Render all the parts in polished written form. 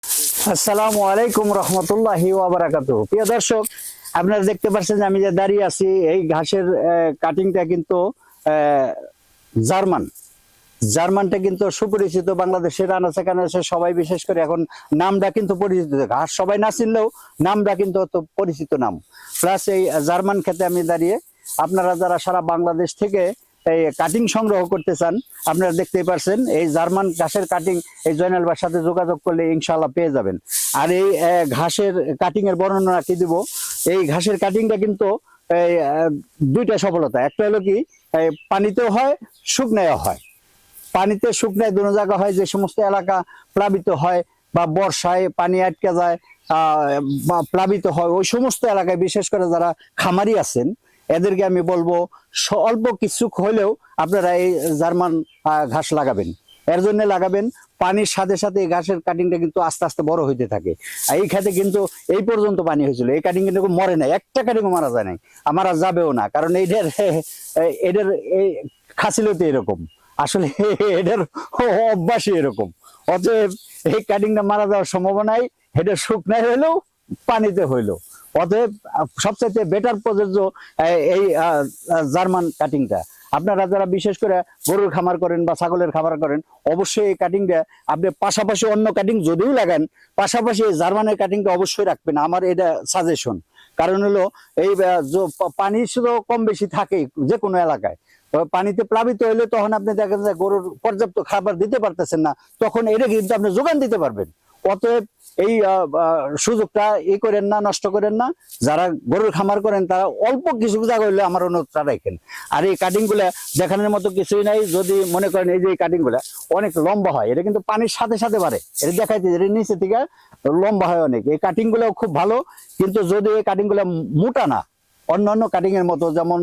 আসসালামু আলাইকুম রহমতুল্লাহি ওয়া বারাকাতুহু। প্রিয় দর্শক, আপনারা দেখতে পাচ্ছেন যে আমি যে দাঁড়িয়ে আছি, এই ঘাসের কাটিংটা কিন্তু জার্মান। জার্মানটা কিন্তু সুপরিচিত, বাংলাদেশের আনাচে কানাচে সবাই, বিশেষ করে এখন নামটা কিন্তু পরিচিত। ঘাস সবাই না চিনলেও নামটা কিন্তু অত পরিচিত নাম। প্লাস এই জার্মান খেতে আমি দাঁড়িয়ে, আপনারা যারা সারা বাংলাদেশ থেকে এই কাটিং সংগ্রহ করতে চান, আপনারা দেখতেই পারছেন এই জার্মান ঘাসের কাটিং এই জয়নাল ভাইয়ের সাথে যোগাযোগ করলে ইনশাআল্লাহ পেয়ে যাবেন। আর এই ঘাসের কাটিং এর বর্ণনা কি দিব, এই ঘাসের কাটিংটা কিন্তু এই দুইটা সফলতা। একটা হলো কি, পানিতেও হয়, শুকনায়ও হয়। পানিতে শুকনায় দুটো জায়গা হয়, যে সমস্ত এলাকা প্লাবিত হয় বা বর্ষায় পানি আটকে যায় বা প্লাবিত হয়, ওই সমস্ত এলাকায় বিশেষ করে যারা খামারি আছেন এদেরকে আমি বলবো অল্প কিছু হলেও আপনারা এই জার্মান ঘাস লাগাবেন। এর জন্য লাগাবেন, পানির সাথে সাথে এই ঘাসের কাটিংটা কিন্তু আস্তে আস্তে বড় হইতে থাকে। এই খেতে কিন্তু এই পর্যন্ত পানি হয়েছিল, এই কাটিং কিন্তু মরে নাই, একটা কাটিংও মারা যায় নাই, মারা যাবেও না, কারণ এদের এই খাসিলতে এরকম, আসলে এটার অভ্যাসই এরকম। অতএব এই কাটিংটা মারা যাওয়ার সম্ভাবনাই, এটা শুকনায় হইলেও পানিতে হইলো। অতএব সবচেয়ে বেটার প্রযোজ্য এই জার্মান কাটিংটা। আপনারা যারা বিশেষ করে গরুর খামার করেন বা ছাগলের খামার করেন, অবশ্যই এই কাটিংটা আপনি পাশাপাশি অন্য কাটিং যদিও লাগান, পাশাপাশি এই জার্মানের কাটিংটা অবশ্যই রাখবেন, আমার এটা সাজেশন। কারণ হলো এই পানি শুধু কম বেশি থাকে যে কোনো এলাকায়, পানিতে প্লাবিত হইলে তখন আপনি দেখেন যে গরুর পর্যাপ্ত খাবার দিতে পারতেছেন না, তখন এটা কিন্তু আপনি যোগান দিতে পারবেন। অতএব এই সুযোগটা করেন না, নষ্ট করেন না। যারা গরুর খামার করেন তারা অল্প কিছু জায়গা হইলে আমার অনুরোধটা রাখেন। আর এই কাটিং গুলা দেখানোর মতো কিছুই নাই। যদি মনে করেন এই যে এই কাটিং গুলা অনেক লম্বা হয়, এটা কিন্তু পানির সাথে সাথে বাড়ে, এটা দেখাইতে এটা নিচে থেকে লম্বা হয় অনেক। এই কাটিং গুলাও খুব ভালো, কিন্তু যদি এই কাটিং গুলা মোটা না, অন্যান্য কাটিং এর মতো যেমন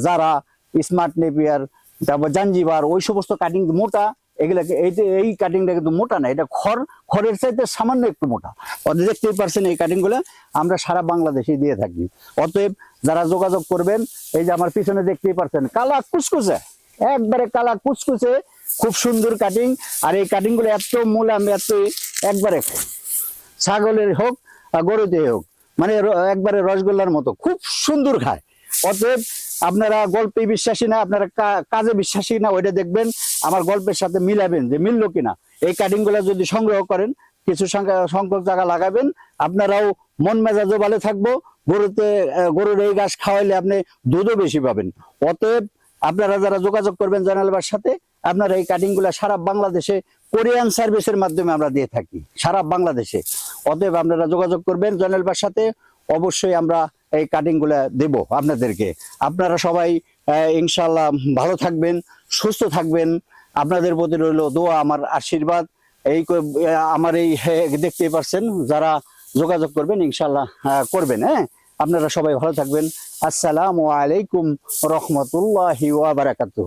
যারা স্মার্ট নেপিয়ার, তারপর জাঞ্জিবার, ওই সমস্ত কাটিং মোটা, এগুলাকে এই কাটিংটা কিন্তু মোটা না, এটা খড়ের চাইতে সামান্য একটু মোটা। অতএব দেখতেই পারছেন এই কাটিং গুলা আমরা সারা বাংলাদেশে দিয়ে থাকি। অতএব যারা যোগাযোগ করবেন, এই যে আমার পিছনে দেখতেই পারছেন কালা কুচকুচে, একবারে কালা কুচকুচে, খুব সুন্দর কাটিং। আর এই কাটিং গুলো এত মূলাম, এত একবারে ছাগলের হোক গরুতে হোক, মানে একবারে রসগোল্লার মতো খুব সুন্দর খায়। অতএব আপনারা গল্পে বিশ্বাসী না, আপনারা কাজে বিশ্বাসী না, ওইটা দেখবেন, আমার গল্পের সাথে মিলাবেন যে মিললো কিনা। এই কাটিং গুলা যদি সংগ্রহ করেন, কিছু সংখ্যক জায়গা লাগাবেন, আপনারাও মন মেজাজও ভালো থাকবো। গরুর এই ঘাস খাওয়াইলে আপনি দুধও বেশি পাবেন। অতএব আপনারা যারা যোগাযোগ করবেন জয়নাল ভাইয়ের সাথে, আপনারা এই কাটিং গুলা সারা বাংলাদেশে কোরিয়ান সার্ভিসের মাধ্যমে আমরা দিয়ে থাকি সারা বাংলাদেশে। অতএব আপনারা যোগাযোগ করবেন জয়নাল ভাইয়ের সাথে, অবশ্যই আমরা এই কাটিং গুলা দেব আপনাদেরকে। আপনারা সবাই ইনশাআল্লাহ ভালো থাকবেন, সুস্থ থাকবেন। আপনাদের প্রতি রইল দোয়া, আমার আশীর্বাদ। এই আমার এই দেখতেই পাচ্ছেন, যারা যোগাযোগ করবেন ইনশাআল্লাহ করবেন। হ্যাঁ, আপনারা সবাই ভালো থাকবেন। আসসালামু আলাইকুম রহমতুল্লাহি ওয়া বারাকাতুহু।